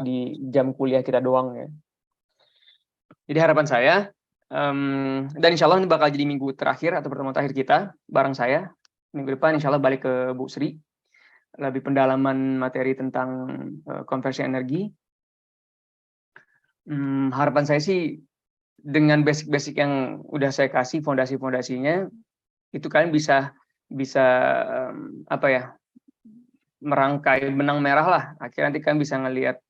di jam kuliah kita doang ya. Jadi harapan saya, dan insya Allah ini bakal jadi minggu terakhir atau pertemuan terakhir kita bareng saya. Minggu depan insya Allah balik ke Bu Sri, lebih pendalaman materi tentang konversi energi. Harapan saya sih dengan basic-basic yang udah saya kasih, fondasi-fondasinya, itu kalian bisa apa ya, merangkai benang merah lah. Akhirnya nanti kalian bisa ngelihat,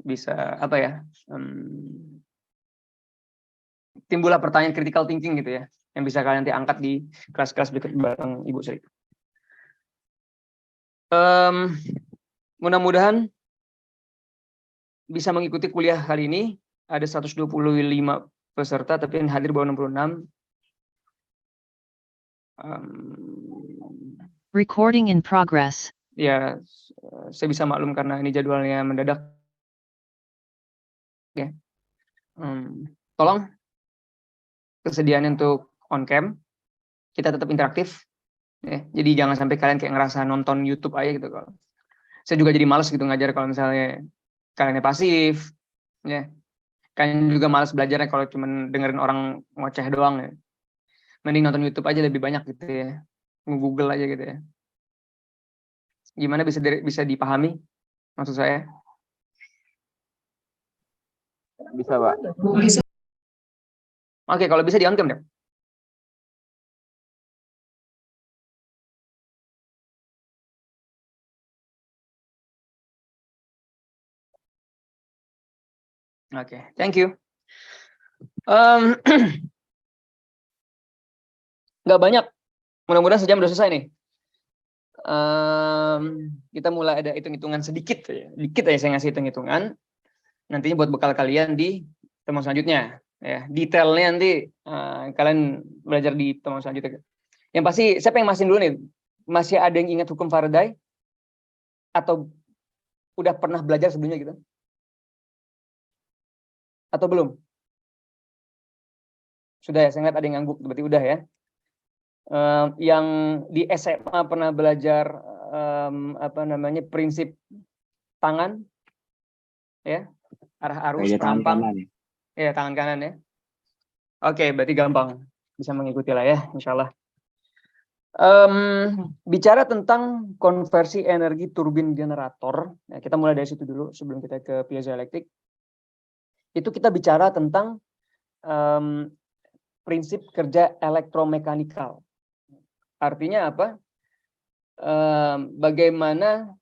bisa apa ya, timbullah pertanyaan critical thinking gitu ya, yang bisa kalian nanti angkat di kelas-kelas berikut bareng Ibu Sri. Mudah-mudahan bisa mengikuti kuliah kali ini. Ada 125 peserta, tapi yang hadir baru 66. Recording in progress. Ya, saya bisa maklum karena ini jadwalnya mendadak. Ya. Tolong kesediaan untuk on cam, kita tetap interaktif. Ya. Jadi jangan sampai kalian kayak ngerasa nonton YouTube aja gitu. Saya juga jadi males gitu ngajar kalau misalnya kalian pasif. Ya. Kalian juga males belajarnya kalau cuma dengerin orang ngoceh doang ya. Mending nonton YouTube aja lebih banyak gitu ya. Google aja gitu ya. Gimana bisa dipahami maksud saya? Bisa, Pak. Bisa. Oke, kalau bisa di on cam deh. Oke, thank you. Nggak banyak. Mudah-mudahan sejam udah selesai nih. Kita mulai ada hitung-hitungan sedikit ya. Dikit aja saya ngasih hitung-hitungan. Nantinya buat bekal kalian di pertemuan selanjutnya. Ya, detailnya nanti kalian belajar di pertemuan selanjutnya. Yang pasti, siapa yang masih dulu nih? Masih ada yang ingat hukum Faraday? Atau udah pernah belajar sebelumnya gitu? Atau belum? Sudah ya, saya lihat ada yang ngangguk, berarti udah ya. Yang di SMA pernah belajar prinsip tangan, ya, arah arus, perampang, ya tangan kanan ya. Oke, berarti gampang, bisa mengikuti lah ya, insya Allah. Bicara tentang konversi energi turbin generator, ya, kita mulai dari situ dulu sebelum kita ke piezoelektrik. Itu kita bicara tentang prinsip kerja elektromekanikal. Artinya apa? Bagaimana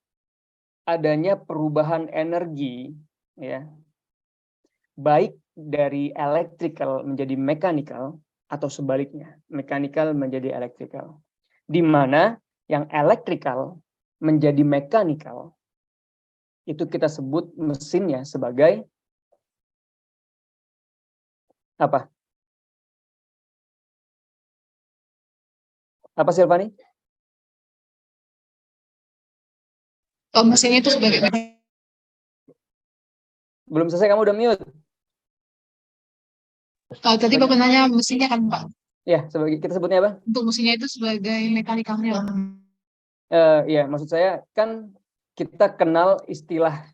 adanya perubahan energi, ya, baik dari electrical menjadi mechanical atau sebaliknya, mechanical menjadi electrical. Di mana yang electrical menjadi mechanical itu kita sebut mesinnya sebagai apa? Apa Silvani? Oh, mesinnya itu sebagai. Belum selesai, kamu udah mute. Tadi Bapak nanya mesinnya kan Pak. Ya, kita sebutnya apa? Untuk mesinnya itu sebagai mekanikalnya. Ya, maksud saya kan kita kenal istilah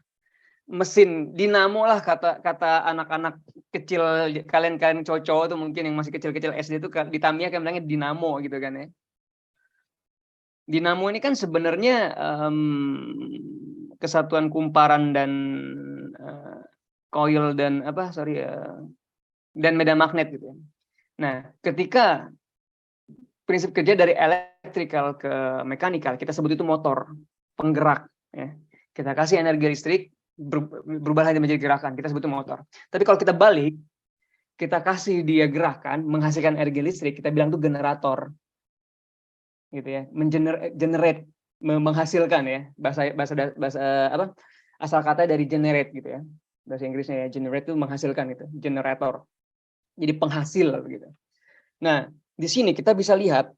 mesin dinamo lah, kata anak-anak kecil, kalian cowok-cowok tuh mungkin yang masih kecil-kecil SD tuh di Tamiya kan bilangnya dinamo gitu kan ya. Dinamo ini kan sebenarnya kesatuan kumparan dan coil dan dan medan magnet gitu ya. Nah, ketika prinsip kerja dari electrical ke mechanical, kita sebut itu motor, penggerak. Ya. Kita kasih energi listrik, berubah menjadi gerakan, kita sebut itu motor. Tapi kalau kita balik, kita kasih dia gerakan, menghasilkan energi listrik, kita bilang itu generator. Gitu ya, generate, menghasilkan ya. Bahasa asal kata dari generate gitu ya. Bahasa Inggrisnya ya, generate itu menghasilkan gitu, generator. Jadi penghasil gitu. Nah, di sini kita bisa lihat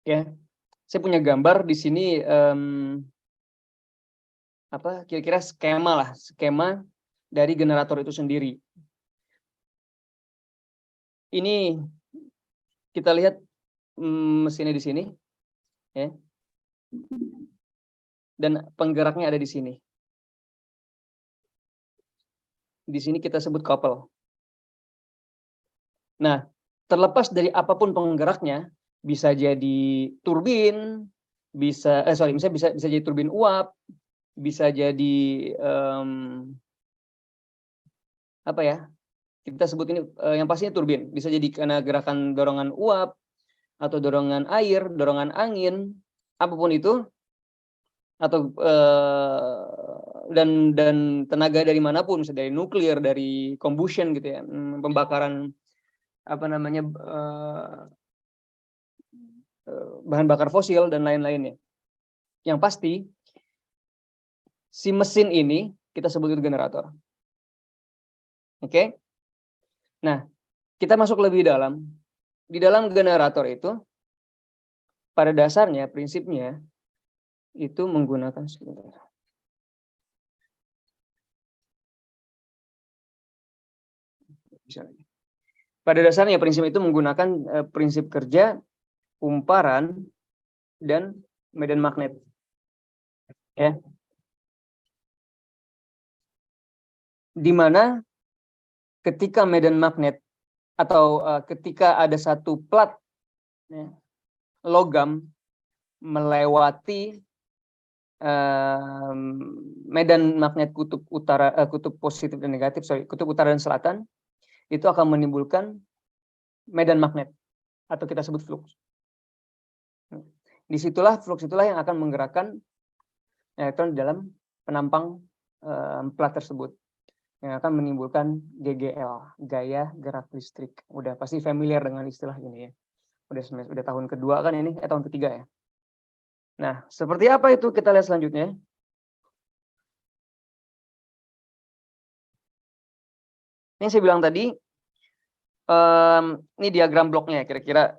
ya, saya punya gambar di sini kira-kira skema dari generator itu sendiri. Ini kita lihat mesinnya di sini ya. Dan penggeraknya ada di sini. Di sini kita sebut couple. Nah, terlepas dari apapun penggeraknya, bisa jadi turbin, bisa jadi turbin uap, bisa jadi apa ya? Kita sebut ini yang pastinya turbin. Bisa jadi karena gerakan dorongan uap atau dorongan air, dorongan angin, apapun itu, atau dan tenaga dari manapun, misalnya dari nuklir, dari combustion gitu ya, pembakaran apa namanya bahan bakar fosil dan lain-lainnya. Yang pasti si mesin ini kita sebut itu generator. Oke? Nah, kita masuk lebih dalam. Di dalam generator itu pada dasarnya prinsipnya itu menggunakan pada dasarnya prinsip itu menggunakan prinsip kerja kumparan dan medan magnet. Ya. Di mana ketika medan magnet atau ketika ada satu plat ya, logam melewati medan magnet kutub utara, kutub positif dan negatif, kutub utara dan selatan, itu akan menimbulkan medan magnet atau kita sebut flux. Disitulah flux itulah yang akan menggerakkan elektron di dalam penampang plat tersebut, yang akan menimbulkan GGL, gaya gerak listrik. Udah pasti familiar dengan istilah ini ya. Udah tahun kedua kan ini, tahun ketiga ya. Nah, seperti apa itu kita lihat selanjutnya. Ini saya bilang tadi, ini diagram bloknya kira-kira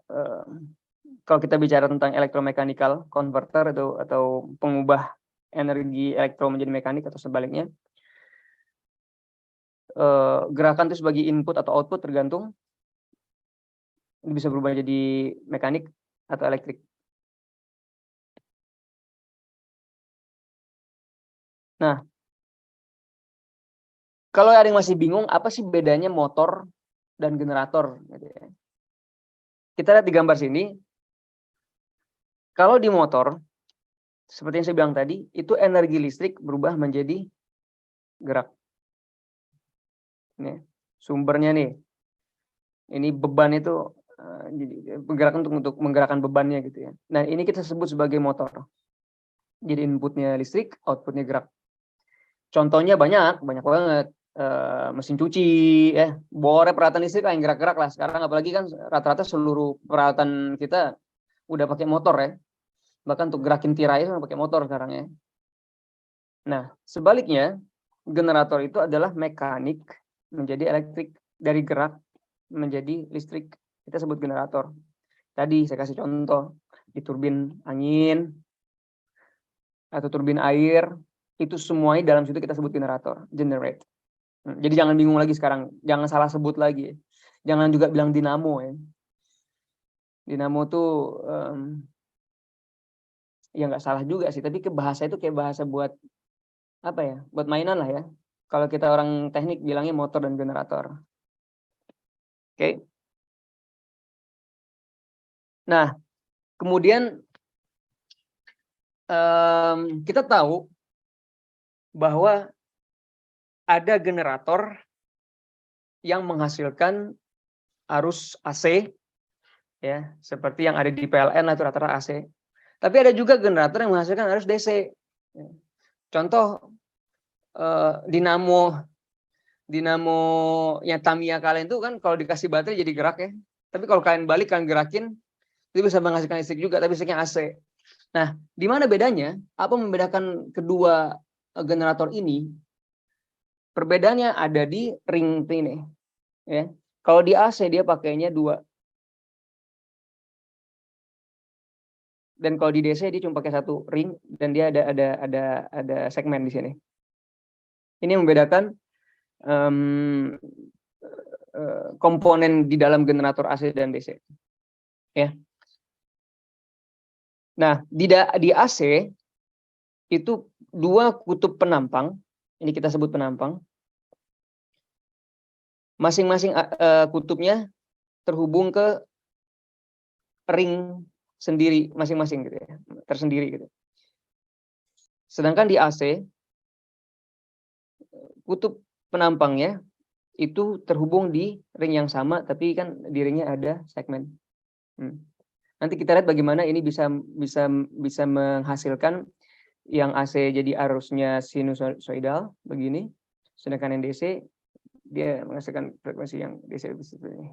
kalau kita bicara tentang electromechanical converter atau pengubah energi elektro menjadi mekanik atau sebaliknya. Gerakan itu sebagai input atau output tergantung. Ini bisa berubah jadi mekanik atau elektrik. Nah, kalau ada yang masih bingung, apa sih bedanya motor dan generator? Kita lihat di gambar sini. Kalau di motor, seperti yang saya bilang tadi, itu energi listrik berubah menjadi gerak. Nih, sumbernya nih. Ini beban itu jadi pergerakan untuk menggerakkan bebannya gitu ya. Nah, ini kita sebut sebagai motor. Jadi inputnya listrik, outputnya gerak. Contohnya banyak banget. Mesin cuci, bornya peralatan listrik yang gerak-gerak lah. Sekarang apalagi kan rata-rata seluruh peralatan kita udah pakai motor ya. Bahkan untuk gerakin tirai itu pakai motor sekarang ya. Nah, sebaliknya generator itu adalah mekanik menjadi elektrik, dari gerak menjadi listrik. Kita sebut generator. Tadi saya kasih contoh di turbin angin atau turbin air, itu semuanya dalam situ kita sebut generator, generate. Jadi jangan bingung lagi sekarang, jangan salah sebut lagi. Jangan juga bilang dinamo ya. Dinamo tuh ya nggak salah juga sih, tapi ke bahasa itu kayak bahasa buat apa ya? Buat mainan lah ya. Kalau kita orang teknik bilangnya motor dan generator. Oke. Nah, kemudian kita tahu bahwa ada generator yang menghasilkan arus AC ya, seperti yang ada di PLN atau rata-rata AC. Tapi ada juga generator yang menghasilkan arus DC. Contoh dinamonya Tamiya kalian itu kan kalau dikasih baterai jadi gerak ya. Tapi kalau kalian balik kalian gerakin itu bisa menghasilkan listrik juga, tapi listriknya AC. Nah, di mana bedanya? Apa membedakan kedua generator ini? Perbedaannya ada di ring ini. Ya. Kalau di AC dia pakainya 2. Dan kalau di DC dia cuma pakai 1 ring dan dia ada segmen di sini. Ini membedakan komponen di dalam generator AC dan DC. Ya. Nah, di AC itu 2 kutub penampang, ini kita sebut penampang. Masing-masing kutubnya terhubung ke ring sendiri masing-masing gitu ya, tersendiri gitu. Sedangkan di AC kutub penampangnya itu terhubung di ring yang sama, tapi kan di ringnya ada segmen. Nanti kita lihat bagaimana ini bisa menghasilkan yang AC jadi arusnya sinusoidal begini, sedangkan yang DC dia menghasilkan frekuensi yang DC seperti ini.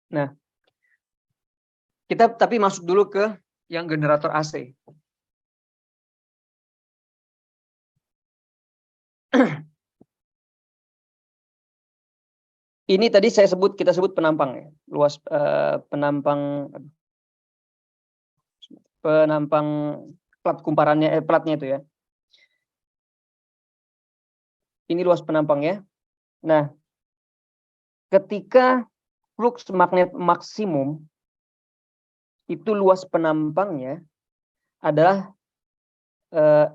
Nah, kita tapi masuk dulu ke yang generator AC. Ini tadi kita sebut penampang ya, luas penampang plat kumparannya platnya itu ya. Ini luas penampangnya. Nah, ketika flux magnet maksimum itu luas penampangnya adalah 0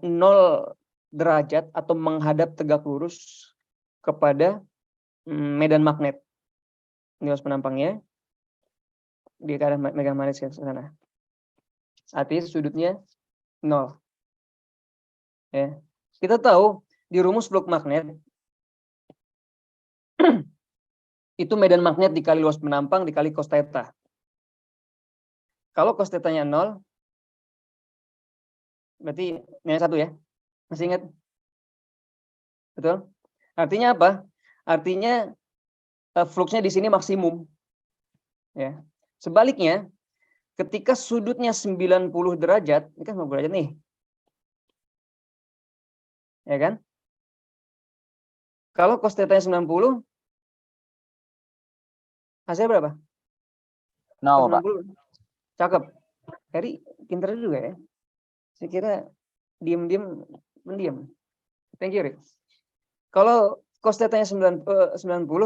derajat atau menghadap tegak lurus kepada medan magnet. Ini luas penampangnya di arah medan magnet ke sana. Artinya sudutnya 0. Ya. Kita tahu di rumus flux magnet itu medan magnet dikali luas penampang dikali cos theta. Kalau cos theta-nya 0, berarti nilai 1 ya. Masih ingat? Betul? Artinya apa? Artinya fluxnya di sini maksimum. Ya. Sebaliknya, ketika sudutnya 90 derajat, ini kan 90 derajat nih. Ya kan? Kalau cos theta-nya 90, hasilnya berapa? 0, Pak. 90. Cakep. Heri pintar juga ya. Saya kira diam-diam mendiam. Thank you, Rick. Kalau cos theta-nya 90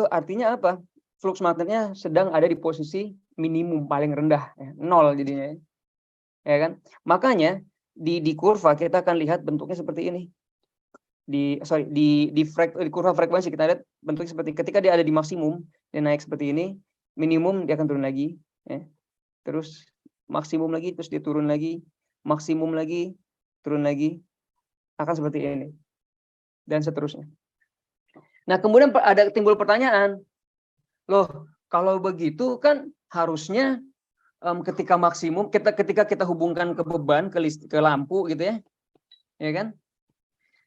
artinya apa? Flux magnetnya sedang ada di posisi minimum paling rendah, ya, 0 jadinya. Ya kan? Makanya di kurva kita akan lihat bentuknya seperti ini. Di kurva frekuensi kita lihat bentuknya seperti ketika dia ada di maksimum, dia naik seperti ini, minimum dia akan turun lagi, ya. Terus maksimum lagi, terus dia turun lagi, maksimum lagi, turun lagi, akan seperti ini, dan seterusnya. Nah, kemudian ada timbul pertanyaan, loh, kalau begitu kan harusnya ketika maksimum, ketika kita hubungkan ke beban, ke lampu gitu ya kan?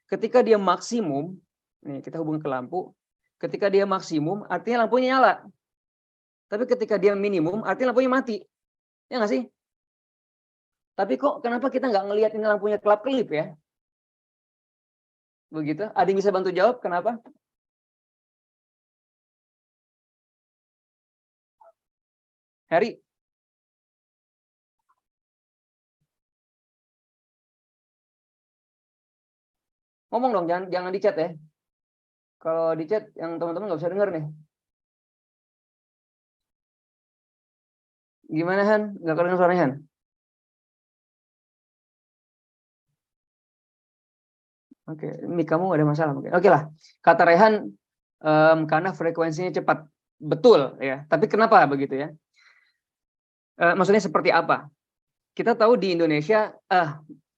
Ketika dia maksimum, nih kita hubungkan ke lampu, ketika dia maksimum, artinya lampunya nyala. Tapi ketika dia minimum, artinya lampunya mati. Ya nggak sih? Tapi kok kenapa kita nggak ngelihat ini lampunya kelap-kelip ya? Begitu. Ada yang bisa bantu jawab kenapa? Harry? Ngomong dong, jangan di chat ya. Kalau di chat yang teman-teman nggak bisa dengar nih. Gimana Han? Nggak kedengar suaranya Han? Oke, ini kamu ada masalah mungkin. Oke lah, kata Rehan karena frekuensinya cepat, betul ya. Tapi kenapa begitu ya? Maksudnya seperti apa? Kita tahu di Indonesia,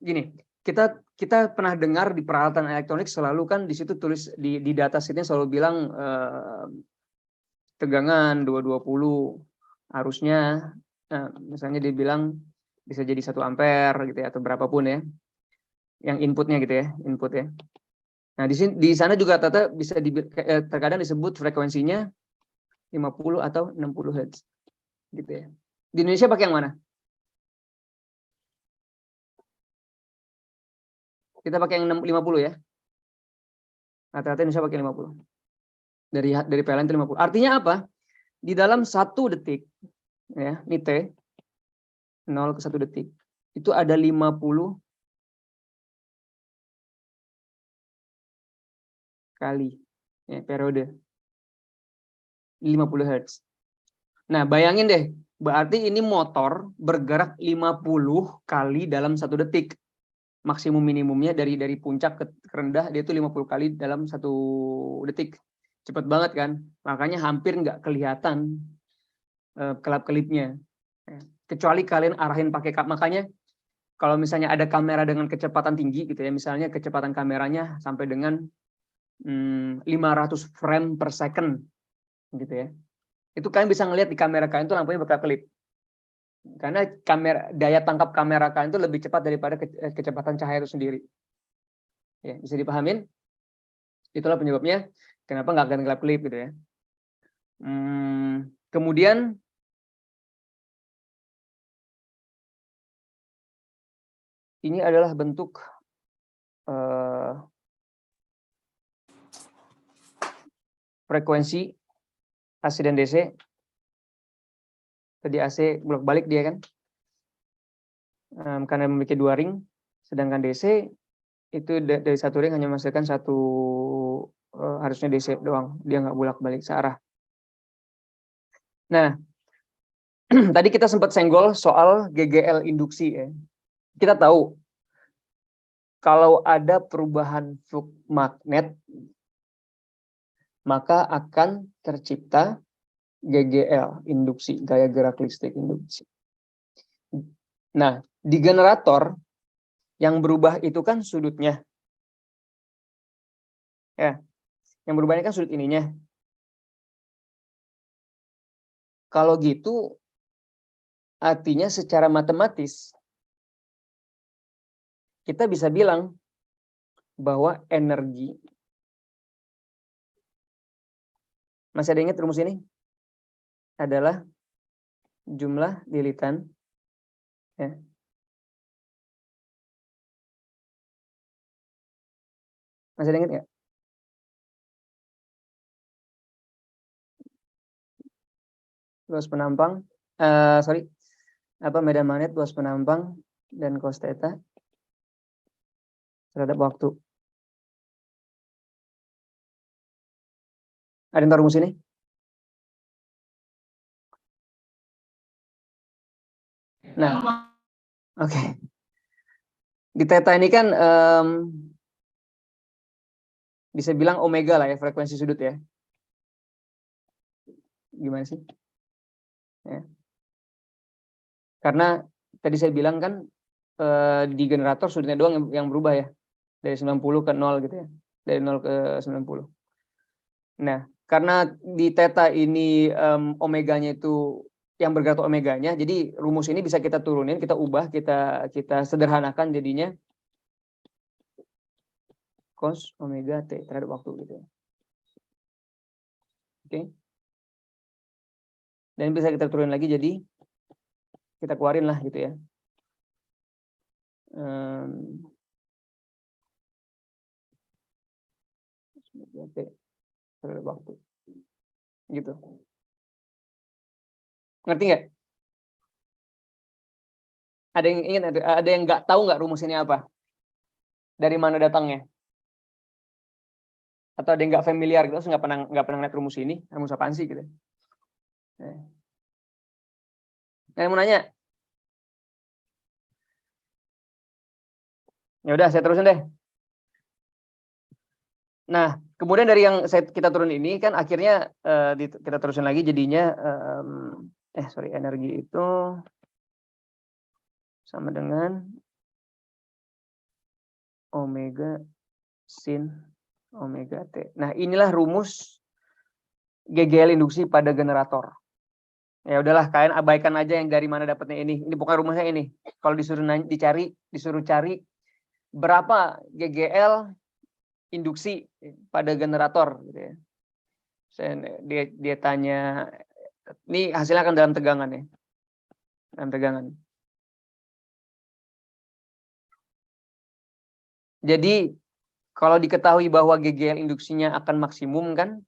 gini, kita pernah dengar di peralatan elektronik selalu kan di situ tulis di data sheetnya selalu bilang tegangan 220, arusnya, misalnya dibilang bisa jadi 1 ampere gitu ya atau berapapun ya. Yang inputnya gitu ya, input ya. Nah, di sana juga bisa terkadang disebut frekuensinya 50 atau 60 Hz. Gitu ya. Di Indonesia pakai yang mana? Kita pakai yang 50 ya. Rata-rata Indonesia pakai 50. Dari PLN itu 50. Artinya apa? Di dalam 1 detik ya, ini T 0 ke 1 detik. Itu ada 50 kali ya, periode 50 Hz. Nah, bayangin deh, berarti ini motor bergerak 50 kali dalam 1 detik. maksimum minimumnya dari puncak ke rendah dia itu 50 kali dalam 1 detik. Cepet banget kan? Makanya hampir nggak kelihatan kelap-kelipnya. Kecuali kalian arahin pakai makanya kalau misalnya ada kamera dengan kecepatan tinggi gitu ya, misalnya kecepatan kameranya sampai dengan 500 frame per second gitu ya. Itu kalian bisa ngelihat di kamera kalian itu lampunya berkelap-kelip. Karena daya tangkap kamera kalian itu lebih cepat daripada kecepatan cahaya itu sendiri. Ya, bisa dipahamin? Itulah penyebabnya kenapa nggak akan gelap-kelip gitu ya. Kemudian ini adalah bentuk frekuensi AC dan DC. Tadi AC bolak-balik dia kan, karena memiliki 2 ring, sedangkan DC itu dari 1 ring hanya menghasilkan 1, harusnya DC doang, dia nggak bolak-balik searah. Nah, tadi kita sempat senggol soal GGL induksi ya. Kita tahu kalau ada perubahan flux magnet, maka akan tercipta GGL, induksi, gaya gerak listrik induksi. Nah, di generator, yang berubah itu kan sudutnya. Ya, yang berubah ini kan sudut ininya. Kalau gitu, artinya secara matematis, kita bisa bilang bahwa energi, masih ada ingat rumus ini? Adalah jumlah lilitan ya. Masih ada ingat nggak? Luas penampang, medan magnet, luas penampang dan cos theta terhadap waktu. Ada yang tahu rumus ini? Nah, oke. Di theta ini kan bisa bilang omega lah ya, frekuensi sudut ya. Gimana sih? Ya. Karena tadi saya bilang kan di generator sudutnya doang yang berubah ya. Dari 90 ke 0 gitu ya. Dari 0 ke 90. Nah, karena di theta ini omeganya itu yang bergerak omeganya, jadi rumus ini bisa kita turunin, kita ubah, kita sederhanakan jadinya cos omega t terhadap waktu gitu ya. Oke. Dan bisa kita turunin lagi jadi kita keluarin lah gitu ya. T terhadap waktu. Gitu. Ngerti nggak? Ada yang ingin, ada yang nggak tahu nggak rumus ini apa? Dari mana datangnya? Atau ada yang nggak familiar gitu, nggak pernah lihat rumus ini, rumus apaan sih gitu? Yang mau nanya? Ya udah, saya terusin deh. Nah, kemudian dari yang kita turun ini kan akhirnya kita terusin lagi jadinya energi itu sama dengan omega sin omega T. Nah, inilah rumus GGL induksi pada generator. Ya udahlah, kalian abaikan aja yang dari mana dapatnya ini. Ini bukan rumusnya ini. Kalau disuruh cari berapa GGL induksi pada generator gitu ya. Dia tanya, ini hasilnya akan dalam tegangan ya. Dalam tegangan. Jadi kalau diketahui bahwa GGL induksinya akan maksimum kan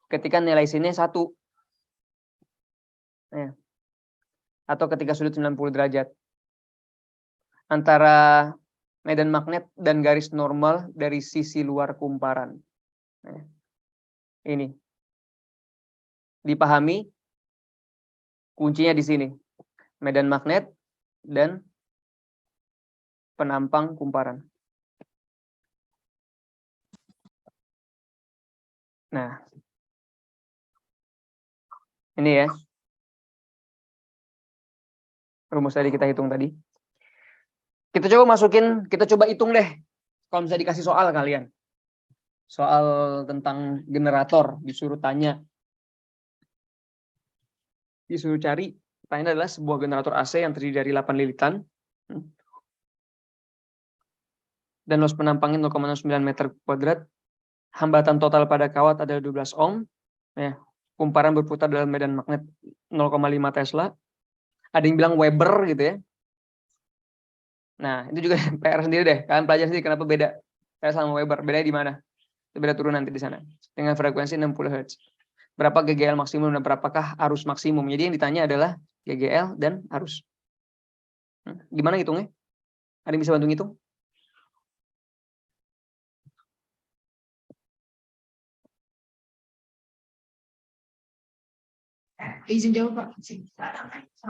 ketika nilai sinnya 1. Ya. Atau ketika sudut 90 derajat. Antara medan magnet dan garis normal dari sisi luar kumparan. Nah, ini. Dipahami? Kuncinya di sini. Medan magnet dan penampang kumparan. Nah, ini ya. Rumus tadi kita hitung tadi. Kita coba hitung deh. Kalau misalnya dikasih soal kalian. Soal tentang generator, disuruh tanya. Disuruh cari, pertanyaan adalah sebuah generator AC yang terdiri dari 8 lilitan. Dan luas penampangnya 0,09 meter kuadrat. Hambatan total pada kawat adalah 12 ohm. Ya, kumparan berputar dalam medan magnet 0,5 Tesla. Ada yang bilang Weber gitu ya. Nah, itu juga PR sendiri deh. Kalian pelajari sendiri kenapa beda Tesla sama Weber. Bedanya di mana? Itu beda turun nanti di sana. Dengan frekuensi 60 Hz. Berapa GGL maksimum dan berapakah arus maksimum? Jadi yang ditanya adalah GGL dan arus. Gimana hitungnya? Ada yang bisa bantu ngitung? Izin jawab, Pak.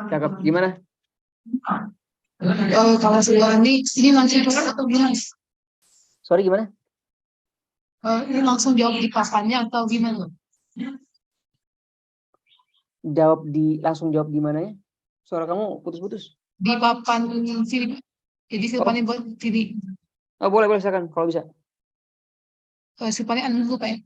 Cakep. Gimana? Kalau sebelah ini langsung jawab atau gimana? Sorry, gimana? Ini langsung jawab di papannya atau gimana? Langsung jawab gimana ya? Suara kamu putus-putus. Di papan sini, Pak. Jadi silapannya buat sini. Oh, boleh silakan kalau bisa. Silapannya dulu, Pak ya.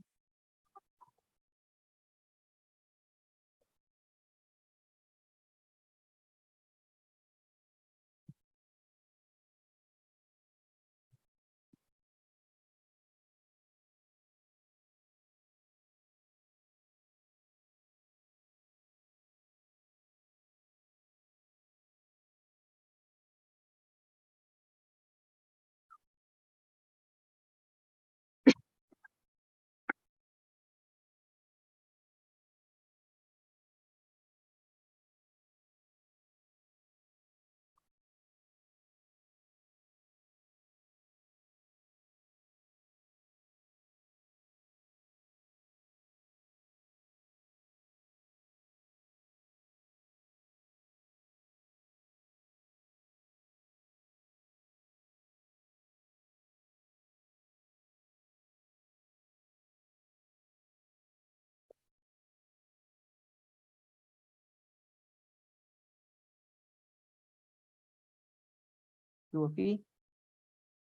UV,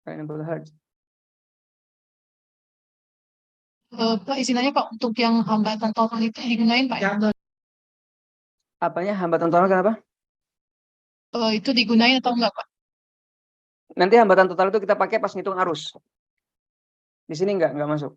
Hz. Pak, izinnya Pak, untuk yang hambatan total itu digunain Pak ya? Apanya hambatan total kenapa? Itu digunain atau enggak Pak? Nanti hambatan total itu kita pakai pas ngitung arus. Di sini enggak masuk.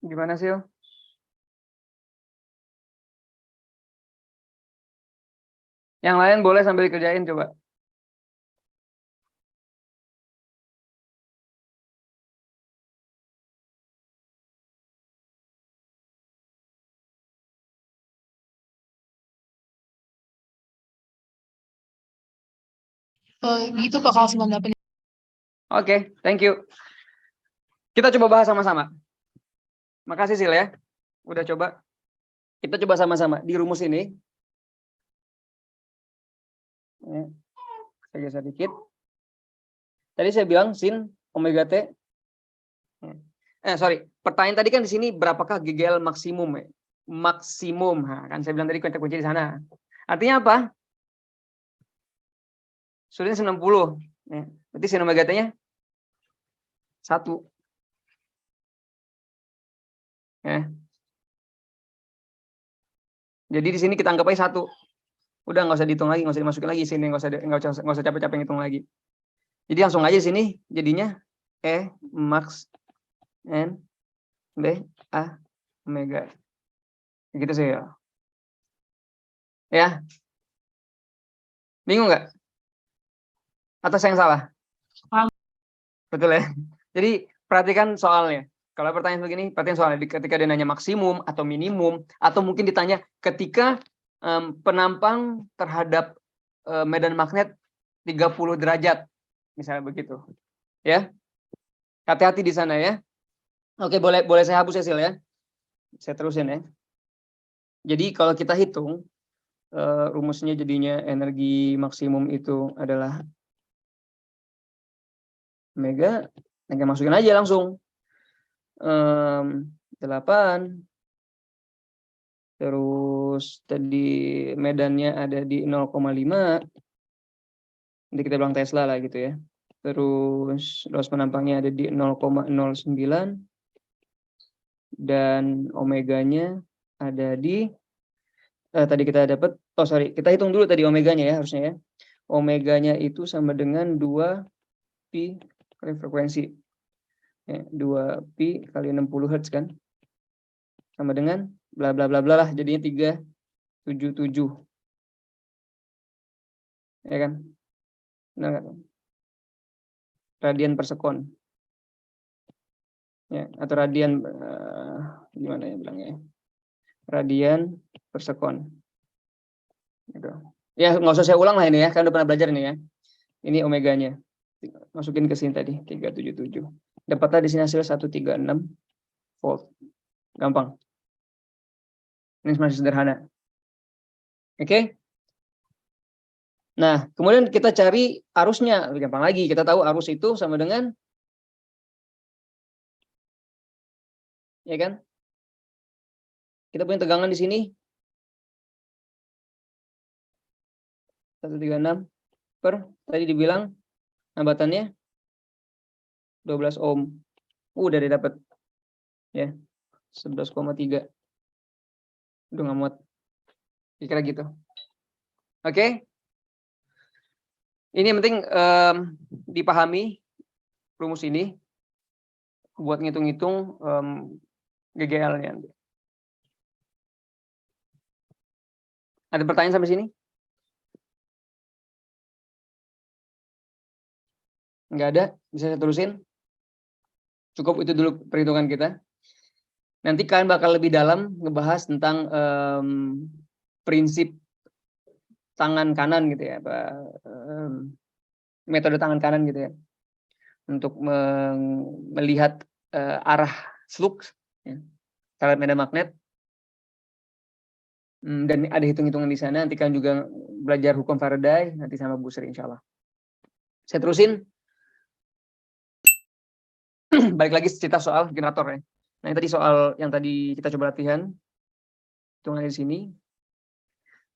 Gimana sih? Yang lain boleh sambil dikerjain coba. Gitu Pak kalau 98. Oke, thank you. Kita coba bahas sama-sama. Makasih Sil ya. Udah coba. Kita coba sama-sama di rumus ini. Ya. Saya geser dikit. Tadi saya bilang sin omega T. Sorry. Pertanyaan tadi kan di sini berapakah GGL maksimum ya? Maksimum. Nah, kan saya bilang tadi kunci di sana. Artinya apa? Sudah 90. Ya. Berarti sin omega T-nya 1. Ya. Jadi di sini kita anggap aja 1. Udah nggak usah dihitung lagi, nggak usah dimasukin lagi sini, nggak usah capek-capek ngitung lagi. Jadi langsung aja sini jadinya E max N B A omega. Gitu sih ya. Ya. Bingung nggak? Atau saya yang salah? Betul ya. Jadi perhatikan soalnya. Kalau pertanyaan begini, perhatikan soalnya. Ketika dia nanya maksimum atau minimum, atau mungkin ditanya ketika penampang terhadap medan magnet 30 derajat, misalnya begitu. Ya, hati-hati di sana ya. Oke, boleh saya hapus hasil ya. Saya terusin ya. Jadi kalau kita hitung rumusnya jadinya energi maksimum itu adalah omega, kita masukin aja langsung 8, terus tadi medannya ada di 0,5, nanti kita bilang Tesla lah gitu ya. Terus loss penampangnya ada di 0,09 dan omeganya ada di tadi kita dapat, kita hitung dulu tadi omeganya ya harusnya ya. Omeganya itu sama dengan 2 pi kali frekuensi. Ya, 2 pi kali 60 Hz kan. Sama dengan bla bla bla bla lah, jadinya 377. Ya kan? Nah, radian per sekon. Ya, atau radian gimana ya bilangnya? Radian per sekon. Gitu. Ya, nggak usah saya ulang lah ini ya, kan udah pernah belajar ini ya. Ini omeganya. Masukin ke sini tadi 377. Dapatlah di sini hasil 136 volt. Gampang. Ini masih sederhana. Oke? Nah, kemudian kita cari arusnya. Lebih gampang lagi. Kita tahu arus itu sama dengan, ya kan? Kita punya tegangan di sini 136 per, tadi dibilang hambatannya 12 ohm. Udah didapat. Ya. 11,3. Udah nggak muat. Kira-kira gitu. Oke? Ini yang penting dipahami rumus ini buat ngitung-ngitung GGL-nya. Ada pertanyaan sampai sini? Nggak ada? Bisa saya terusin? Cukup itu dulu perhitungan kita. Nanti kalian bakal lebih dalam ngebahas tentang prinsip tangan kanan gitu ya, metode tangan kanan gitu ya, untuk melihat arah flux ya, terhadap medan magnet. Dan ada hitung-hitungan di sana. Nanti kalian juga belajar hukum Faraday nanti sama Bu Sri insya Allah. Saya terusin. Balik lagi cerita soal generator ya. Nah, ini tadi soal yang tadi kita coba latihan. Hitungan di sini.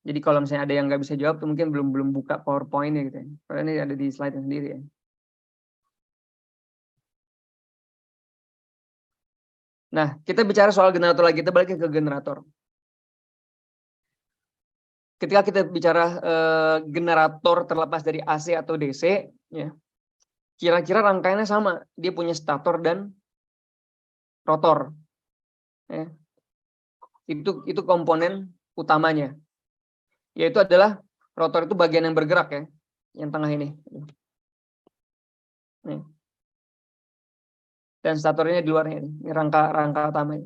Jadi kalau misalnya ada yang nggak bisa jawab, tuh mungkin belum buka PowerPoint-nya gitu ya. Karena ini ada di slide sendiri ya. Nah, kita bicara soal generator lagi. Kita balik ke generator. Ketika kita bicara generator terlepas dari AC atau DC, ya, kira-kira rangkaiannya sama. Dia punya stator dan rotor. Ya. Itu komponen utamanya. Yaitu adalah rotor itu bagian yang bergerak ya, yang tengah ini. Nih. Dan statornya di luarnya ini rangka utamanya.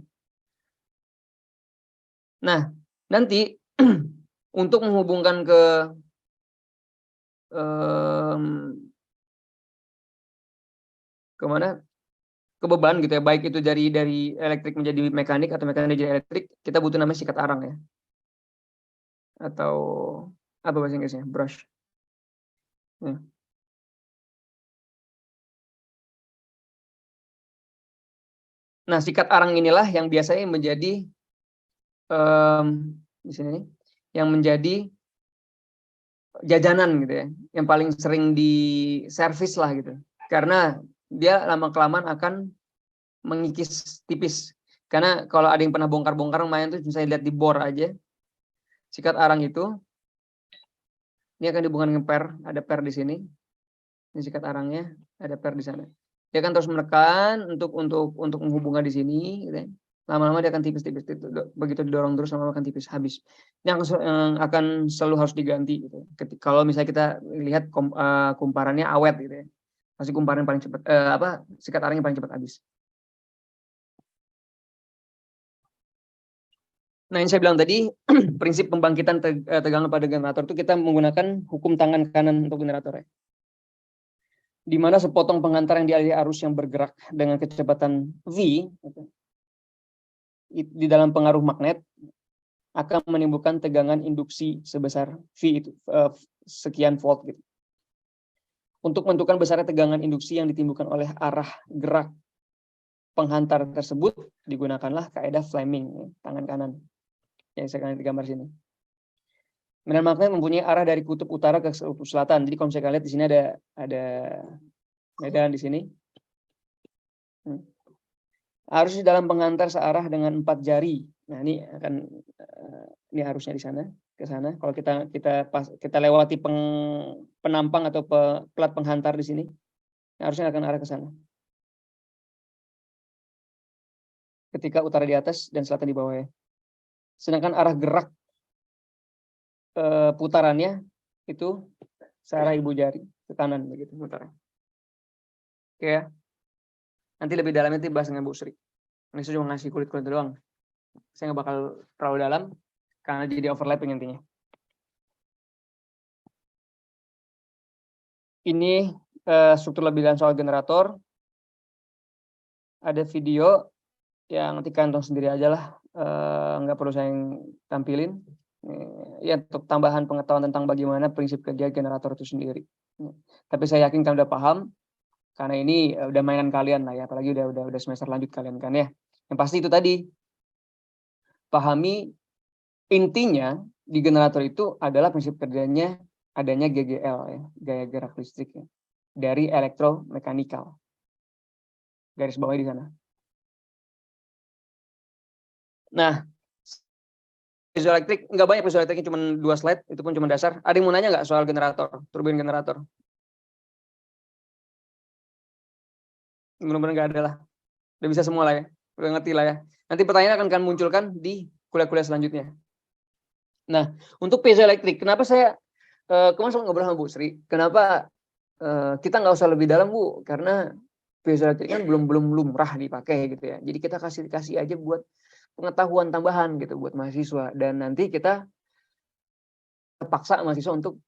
Nah, nanti untuk menghubungkan ke kemana? Ke beban gitu ya, baik itu dari elektrik menjadi mekanik atau mekanik menjadi elektrik, kita butuh namanya sikat arang ya. Atau apa bahasa Inggrisnya? Brush. Nah, sikat arang inilah yang biasanya menjadi di sini nih, yang menjadi jajanan gitu ya, yang paling sering di servis lah gitu. Karena dia lama-kelamaan akan mengikis tipis. Karena kalau ada yang pernah bongkar-bongkar lumayan tuh bisa lihat di bor aja. Sikat arang itu ini akan dihubungkan dengan per, ada per di sini. Ini sikat arangnya, ada per di sana. Dia akan terus menekan untuk menghubungkan di sini gitu ya. Lama-lama dia akan tipis-tipis, begitu didorong terus lama-lama akan tipis habis. Ini yang akan selalu harus diganti gitu. Kalau misalnya kita lihat kumparannya awet gitu ya. Pasti kumparan paling cepat sikat arangnya paling cepat habis. Nah, yang saya bilang tadi, prinsip pembangkitan tegangan pada generator itu kita menggunakan hukum tangan kanan untuk generator ya. Di mana sepotong pengantar yang dialiri arus yang bergerak dengan kecepatan V di dalam pengaruh magnet akan menimbulkan tegangan induksi sebesar V itu sekian volt gitu. Untuk menentukan besarnya tegangan induksi yang ditimbulkan oleh arah gerak penghantar tersebut digunakanlah kaidah Fleming ya, tangan kanan yang saya akan gambar sini. Medan magnet mempunyai arah dari kutub utara ke kutub selatan. Jadi kalau saya lihat di sini ada medan di sini. Arus di dalam pengantar searah dengan 4 jari. Nah, ini arusnya di sana ke sana. Kalau kita lewati penampang atau plat penghantar di sini, arusnya akan arah ke sana. Ketika utara di atas dan selatan di bawah ya. Sedangkan arah gerak putarannya itu searah ibu jari ke kanan begitu putarnya. Oke ya. Nanti lebih dalamnya nanti bahas dengan Bu Sri. Ini saya cuma ngasih kulit-kulit doang. Saya nggak bakal terlalu dalam karena jadi overlapping intinya. Ini struktur lebih dalam soal generator. Ada video yang nanti kantong sendiri aja lah. Nggak perlu saya yang tampilin. Ya untuk tambahan pengetahuan tentang bagaimana prinsip kerja generator itu sendiri. Tapi saya yakin kalian udah paham karena ini udah mainan kalian lah ya, apalagi udah semester lanjut kalian kan ya. Yang pasti itu tadi pahami intinya di generator itu adalah prinsip kerjanya adanya GGL ya, gaya gerak listrik ya, dari elektromekanikal. Garis bawah di sana. Nah, piezoelektrik nggak banyak, piezoelektriknya cuma 2 slide, itu pun cuma dasar. Ada yang mau nanya nggak soal generator, turbin generator? Benar-benar nggak ada lah. Udah bisa semua lah ya, udah ngerti lah ya. Nanti pertanyaan akan kalian munculkan di kuliah-kuliah selanjutnya. Nah, untuk piezoelektrik, kenapa saya kemarin sempat ngobrol sama Bu Sri, kenapa kita nggak usah lebih dalam Bu, karena piezoelektrik kan belum lumrah dipakai gitu ya. Jadi kita kasih aja buat pengetahuan tambahan gitu buat mahasiswa, dan nanti kita terpaksa mahasiswa untuk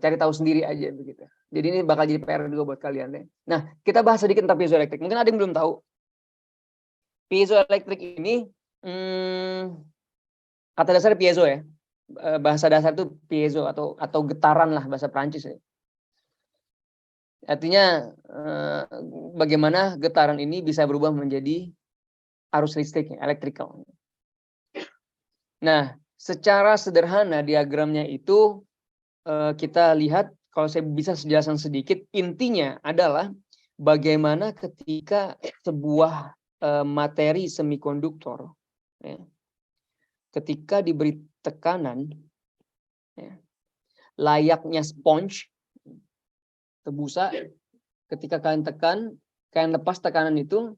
cari tahu sendiri aja begitu. Jadi ini bakal jadi PR juga buat kalian ya. Nah, kita bahas sedikit tentang piezoelektrik. Mungkin ada yang belum tahu. Piezoelektrik ini kata dasar piezo ya. Bahasa dasar itu piezo atau getaran lah bahasa Prancis ya. Artinya bagaimana getaran ini bisa berubah menjadi arus listrik, electrical. Nah, secara sederhana diagramnya itu kita lihat, kalau saya bisa jelaskan sedikit, intinya adalah bagaimana ketika sebuah materi semikonduktor ya, ketika diberi tekanan ya, layaknya sponge atau busa, ketika kalian tekan, kalian lepas tekanan itu,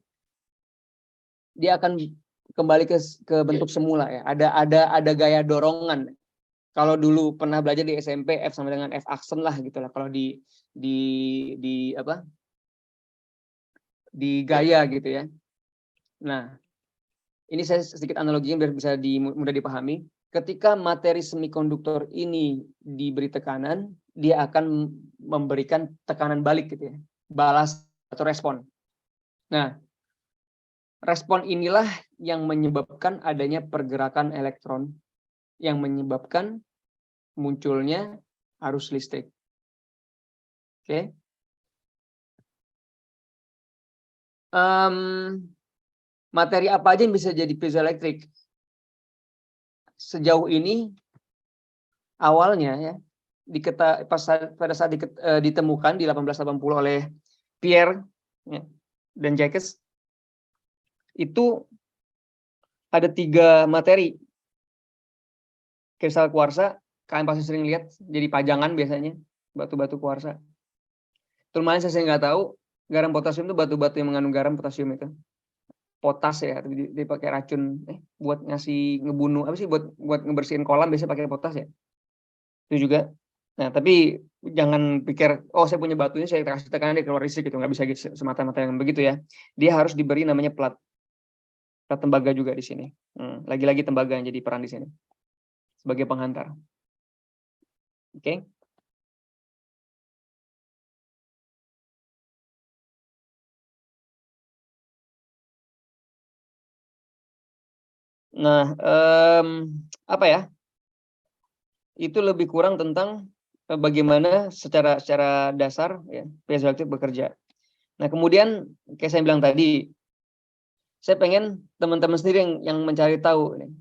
dia akan kembali ke bentuk semula ya. Ada gaya dorongan. Kalau dulu pernah belajar di SMP, F sama dengan F aksen lah gitulah. Kalau di gaya gitu ya. Nah, ini saya sedikit analoginya biar bisa mudah dipahami. Ketika materi semikonduktor ini diberi tekanan, dia akan memberikan tekanan balik gitu ya, balas atau respon. Nah, respon inilah yang menyebabkan adanya pergerakan elektron, yang menyebabkan munculnya arus listrik. Oke. Materi apa aja yang bisa jadi piezoelektrik? Sejauh ini awalnya ya pada saat ditemukan di 1880 oleh Pierre ya, dan Jacques, itu ada 3 materi. Kristal kuarsa, kalian pasti sering lihat jadi pajangan biasanya, batu-batu kuarsa. Turmalin saya nggak tahu. Garam potasium itu batu-batu yang mengandung garam potasium itu. Potas ya, dipakai racun buat ngebunuh apa sih, buat ngebersihin kolam biasanya pakai potas ya. Itu juga. Nah, tapi jangan pikir saya punya batunya saya kasih tekanan dia keluar listrik gitu, nggak bisa gitu, semata-mata yang begitu ya. Dia harus diberi namanya plat tembaga juga di sini. Lagi-lagi tembaga yang jadi peran di sini sebagai penghantar. Oke. Nah, apa ya? Itu lebih kurang tentang bagaimana secara dasar ya piezoelektrik bekerja. Nah, kemudian kayak saya bilang tadi, saya pengen teman-teman sendiri yang mencari tahu nih,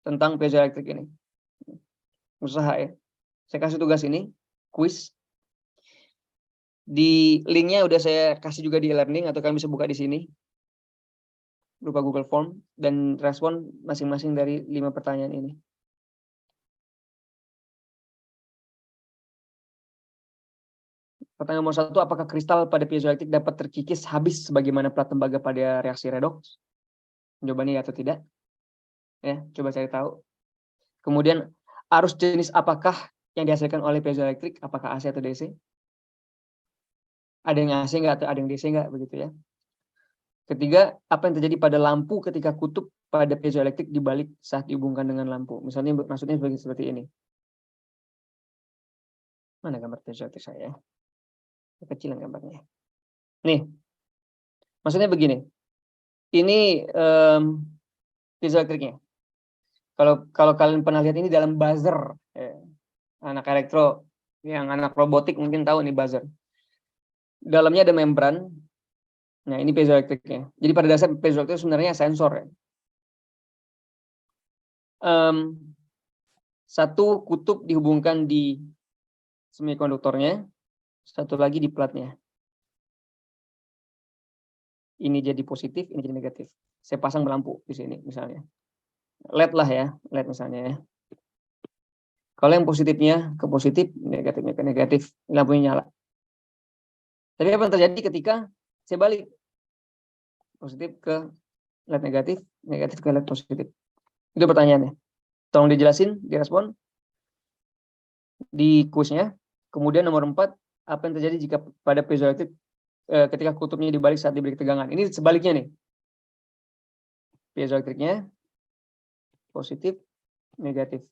tentang piezoelektrik ini. Usaha ya. Saya kasih tugas ini, kuis. Di linknya udah saya kasih juga di e-learning atau kalian bisa buka di sini. Berupa Google Form dan respon masing-masing dari 5 pertanyaan ini. Pertanyaan nomor 1, apakah kristal pada piezoelektrik dapat terkikis habis sebagaimana plat tembaga pada reaksi redoks? Jawabannya ya atau tidak. Ya, coba cari tahu. Kemudian, arus jenis apakah yang dihasilkan oleh piezoelektrik? Apakah AC atau DC? Ada yang AC nggak atau ada yang DC nggak? Begitu ya. Ketiga, apa yang terjadi pada lampu ketika kutub pada piezoelektrik dibalik saat dihubungkan dengan lampu? Misalnya, maksudnya seperti ini. Mana gambar piezoelektrik saya? Kecilan gambarnya. Nih, maksudnya begini. Ini piezoelektriknya. Kalau kalian pernah lihat ini dalam buzzer, anak elektro, yang anak robotik mungkin tahu nih buzzer. Dalamnya ada membran. Nah, ini piezoelektriknya. Jadi pada dasar piezoelektrik sebenarnya sensor. Ya. Satu kutub dihubungkan di semikonduktornya, satu lagi di platnya. Ini jadi positif, ini jadi negatif. Saya pasang lampu di sini misalnya. LED lah ya, LED misalnya ya. Kalau yang positifnya ke positif, negatifnya ke negatif, lampunya nyala. Tapi apa yang terjadi ketika saya balik? Positif ke LED negatif, negatif ke LED positif. Itu pertanyaannya. Tolong dijelasin, direspon di kuisnya. Kemudian nomor 4, apa yang terjadi jika pada piezoelektrik ketika kutubnya dibalik saat diberi tegangan? Ini sebaliknya nih. Piezoelektriknya positif, negatif.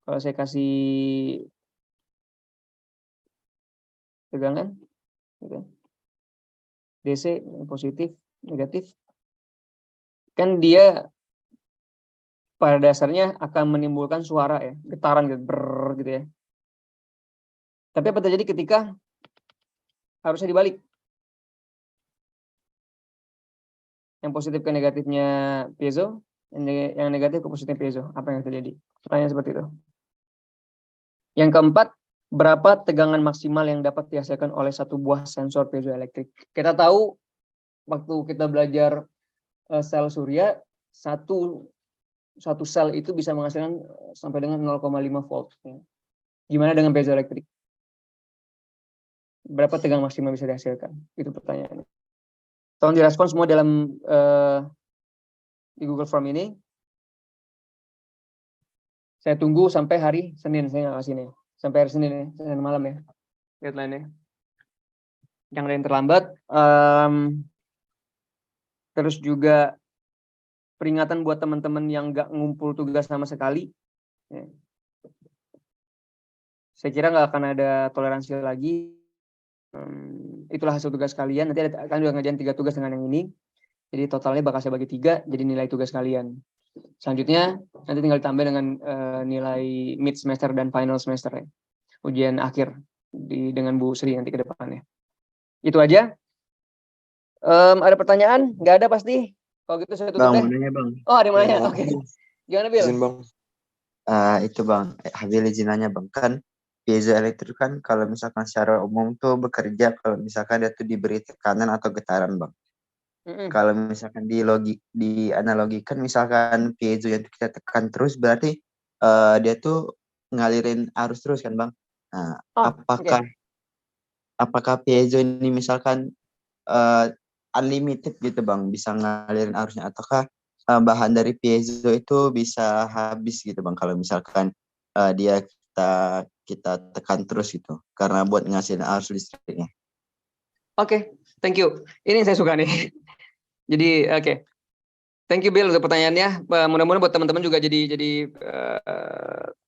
Kalau saya kasih tegangan, gitu. DC positif, negatif, kan dia pada dasarnya akan menimbulkan suara ya, getaran gitu, gitu ya. Tapi apa terjadi ketika harusnya dibalik? Yang positif ke negatifnya piezo, yang negatif ke positif piezo. Apa yang terjadi? Pertanyaan seperti itu. Yang keempat, berapa tegangan maksimal yang dapat dihasilkan oleh satu buah sensor piezoelektrik? Kita tahu waktu kita belajar sel surya, satu sel itu bisa menghasilkan sampai dengan 0,5 volt. Gimana dengan piezoelektrik? Berapa tegangan maksimal bisa dihasilkan? Itu pertanyaannya. Tolong direspon semua dalam di Google Form ini. Saya tunggu sampai hari Senin, saya nggak kasih nih. Sampai hari Senin ya, Senin malam ya. Deadline-nya. Jangan ada yang terlambat. Terus juga peringatan buat teman-teman yang nggak ngumpul tugas sama sekali. Ya. Saya kira nggak akan ada toleransi lagi. Itulah hasil tugas kalian. Nanti kalian juga ngerjain 3 tugas dengan yang ini. Jadi totalnya bakal saya bagi 3, jadi nilai tugas kalian. Selanjutnya nanti tinggal ditambah dengan nilai mid semester dan final semester ya. Ujian akhir dengan Bu Sri nanti ke depannya. Itu aja. Ada pertanyaan? Nggak ada pasti. Kalau gitu saya tutup Bang, deh. mau nanya bang. Oh, ada yang mau nanya. Oke. Gimana, Bil? Izin bang. Itu bang, Habil izin nanya bang. Kan piezoelektrik kan kalau misalkan secara umum tuh bekerja kalau misalkan dia tuh diberi tekanan atau getaran bang. Kalau misalkan dianalogikan misalkan piezo yang kita tekan terus berarti dia tuh ngalirin arus terus kan bang. Nah, apakah piezo ini misalkan unlimited gitu bang, bisa ngalirin arusnya, ataukah bahan dari piezo itu bisa habis gitu bang kalau misalkan dia kita tekan terus gitu karena buat ngasihin arus listriknya. Oke, thank you. Ini saya suka nih. Jadi oke. Thank you Bill untuk pertanyaannya. Mudah-mudahan buat teman-teman juga jadi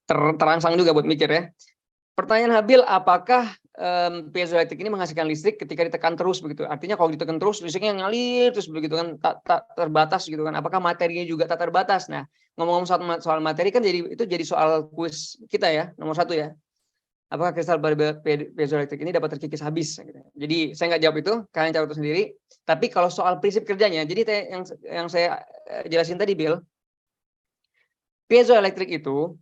terangsang juga buat mikir ya. Pertanyaan Habil, apakah piezoelektrik ini menghasilkan listrik ketika ditekan terus begitu? Artinya kalau ditekan terus listriknya ngalir terus begitu kan, tak terbatas gitu kan? Apakah materinya juga tak terbatas? Nah, ngomong-ngomong soal materi kan jadi soal kuis kita ya, nomor 1 ya. Apakah kristal piezoelektrik ini dapat terkikis habis? Jadi saya nggak jawab itu, kalian cari itu sendiri. Tapi kalau soal prinsip kerjanya, jadi yang saya jelasin tadi, Bill, piezoelektrik itu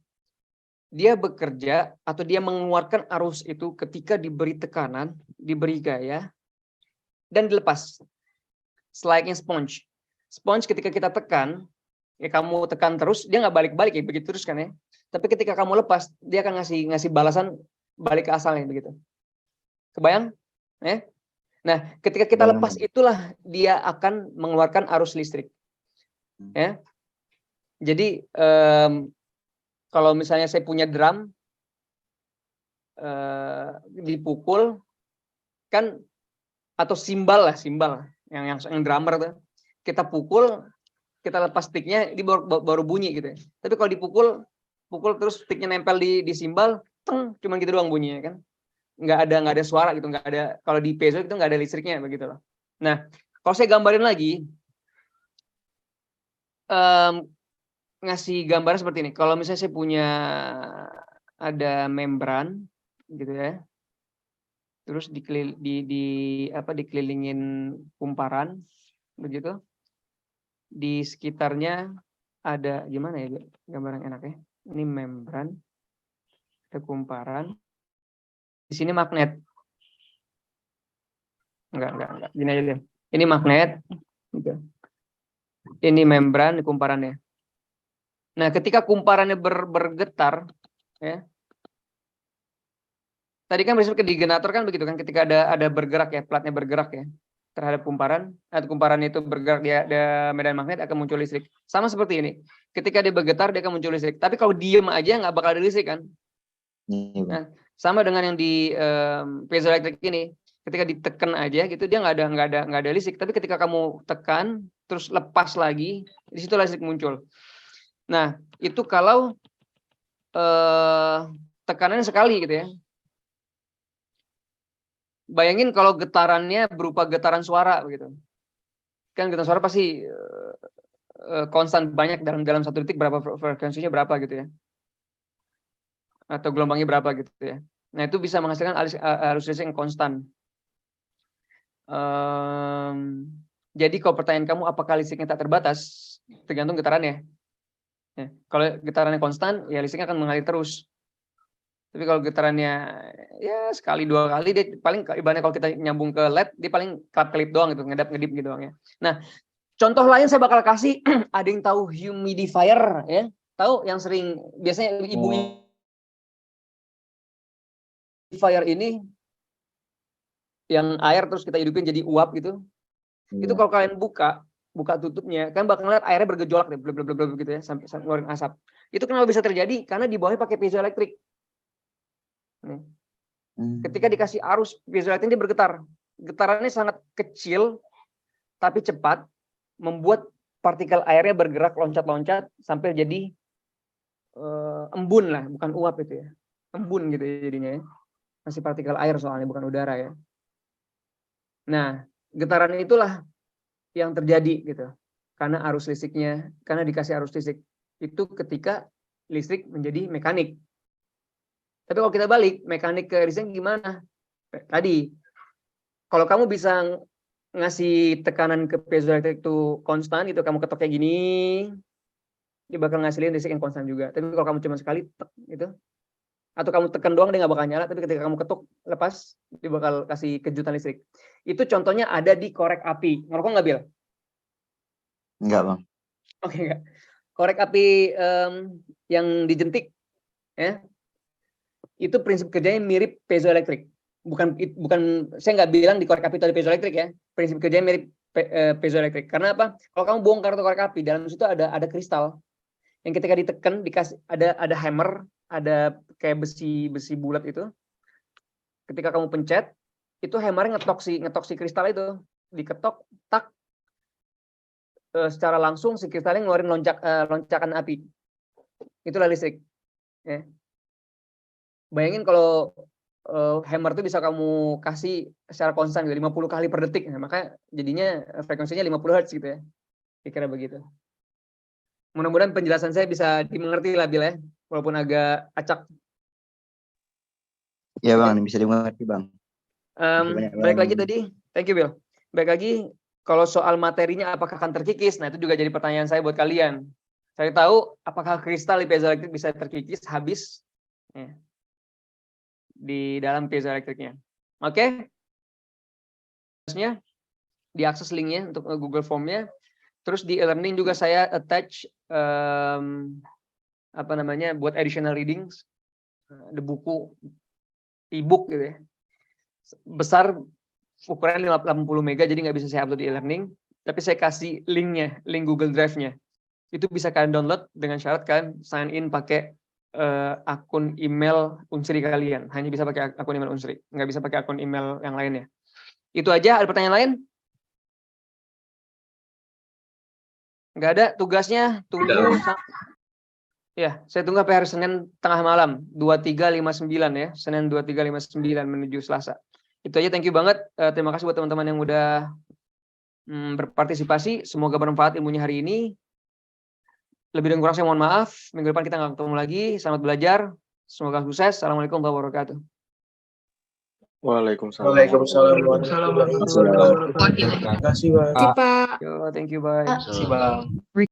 dia bekerja atau dia mengeluarkan arus itu ketika diberi tekanan, diberi gaya, dan dilepas. Like sponge. Sponge ketika kita tekan, ya kamu tekan terus, dia nggak balik-balik ya, begitu terus kan ya. Tapi ketika kamu lepas, dia akan ngasih balasan balik ke asalnya begitu. Kebayang? Nah, ketika kita lepas itulah dia akan mengeluarkan arus listrik. Ya. Jadi kalau misalnya saya punya drum dipukul kan, atau simbal yang drummer tuh, kita pukul, kita lepas sticknya, ini baru bunyi gitu ya. Tapi kalau dipukul terus sticknya nempel di simbal, cuman gitu doang bunyinya kan, nggak ada suara gitu, nggak ada. Kalau di piezo itu nggak ada listriknya begitu loh. Nah, kalau saya gambarin lagi, ngasih gambaran seperti ini. Kalau misalnya saya punya ada membran gitu ya, terus dikelilingin kumparan begitu, di sekitarnya ada, gimana ya gambaran enaknya, ini membran, ada kumparan, di sini magnet. Enggak. Gini aja deh. Ini magnet. Gitu. Ini membran di kumparannya. Nah, ketika kumparannya bergetar, ya. Tadi kan prinsip di generator kan begitu kan, ketika ada bergerak ya, platnya bergerak ya terhadap kumparan, atau kumparan itu bergerak, dia ada medan magnet, akan muncul listrik. Sama seperti ini. Ketika dia bergetar, dia akan muncul listrik. Tapi kalau diem aja nggak bakal ada listrik kan. Nah, sama dengan yang di piezoelektrik ini, ketika ditekan aja gitu dia nggak ada listrik. Tapi ketika kamu tekan terus lepas lagi, di situ listrik muncul. Nah, itu kalau tekanannya sekali gitu ya. Bayangin kalau getarannya berupa getaran suara begitu. Kan getaran suara pasti konstan banyak dalam satu detik, berapa frekuensinya berapa gitu ya. Atau gelombangnya berapa gitu ya. Nah, itu bisa menghasilkan arus listrik yang konstan. Jadi kalau pertanyaan kamu apakah listriknya tak terbatas, tergantung getarannya. Ya, kalau getarannya konstan, ya listriknya akan mengalir terus. Tapi kalau getarannya ya sekali dua kali, dia paling ibaratnya kalau kita nyambung ke LED, dia paling kelip doang gitu, ngedip gitu doang ya. Nah, contoh lain saya bakal kasih, ada yang tahu humidifier ya? Tahu yang sering biasanya ibu humidifier ini yang air terus kita hidupin jadi uap gitu. Itu kalau kalian buka tutupnya, kan bakal ngeliat airnya bergejolak deh, gitu ya, sampai ngeluarin asap. Itu kenapa bisa terjadi? Karena di bawahnya pakai piezoelektrik. Ketika dikasih arus, piezoelektrik ini bergetar. Getarannya sangat kecil tapi cepat, membuat partikel airnya bergerak loncat-loncat sampai jadi embun lah, bukan uap itu ya. Embun gitu ya jadinya ya. Masih partikel air soalnya, bukan udara ya. Nah, getaran itulah yang terjadi gitu. Karena arus listriknya, karena dikasih arus listrik. Itu ketika listrik menjadi mekanik. Tapi kalau kita balik, mekanik ke resistance gimana? Tadi, kalau kamu bisa ngasih tekanan ke piezoelektrik itu konstan, itu kamu ketok kayak gini, dia bakal ngasilin listrik yang konstan juga. Tapi kalau kamu cuma sekali tek, gitu, atau kamu tekan doang dia nggak bakal nyala, tapi ketika kamu ketuk lepas, dia bakal kasih kejutan listrik. Itu contohnya ada di korek api. Ngerokok nggak, Bil? Enggak, Bang. Oke, enggak. Korek api yang dijentik, ya, itu prinsip kerjanya mirip piezoelektrik. Bukan saya nggak bilang di korek api itu ada piezoelektrik ya. Prinsip kerjanya mirip piezoelektrik. Karena apa? Kalau kamu bongkar tuh korek api, dalam situ ada kristal yang ketika ditekan dikasih ada hammer, ada kayak besi bulat itu. Ketika kamu pencet, itu hammernya ngetok si kristal itu, diketok, tak, secara langsung si kristalnya ngeluarin loncakan api. Itulah listrik. Ya. Bayangin kalau hammer itu bisa kamu kasih secara konstan gitu, 50 kali per detik. Nah, maka jadinya frekuensinya 50 Hz gitu ya. Kira-kira begitu. Mudah-mudahan penjelasan saya bisa dimengerti lah, Bil ya. Walaupun agak acak. Iya, Bang, bisa dimengerti, Bang. Balik lagi tadi, thank you, Bill. Balik lagi, kalau soal materinya apakah akan terkikis? Nah, itu juga jadi pertanyaan saya buat kalian. Saya tahu apakah kristal di piezoelektrik bisa terkikis habis ya, di dalam piezoelektriknya. Oke? Diakses linknya untuk Google Form-nya. Terus di e-learning juga saya attach buat additional readings, ada buku e-book gitu ya. Besar, ukuran 80 mega, jadi nggak bisa saya upload di e-learning, tapi saya kasih linknya, link Google Drive-nya. Itu bisa kalian download dengan syarat kalian sign in pakai akun email Unsri kalian. Hanya bisa pakai akun email Unsri, nggak bisa pakai akun email yang lainnya. Itu aja. Ada pertanyaan lain? Nggak ada. Tugasnya tunggu. Ya, saya tunggu sampai hari Senin tengah malam 23.59 ya, Senin 23.59 menuju Selasa. Itu aja. Thank you banget. Terima kasih buat teman-teman yang udah berpartisipasi. Semoga bermanfaat ilmunya hari ini. Lebih dan kurang saya mohon maaf. Minggu depan kita nggak ketemu lagi. Selamat belajar. Semoga sukses. Assalamualaikum warahmatullahi wabarakatuh. Waalaikumsalam. Waalaikumsalam warahmatullahi wabarakatuh. Terima kasih, Pak. Terima kasih, Pak. Yo, thank you, bye. Terima kasih, Bang.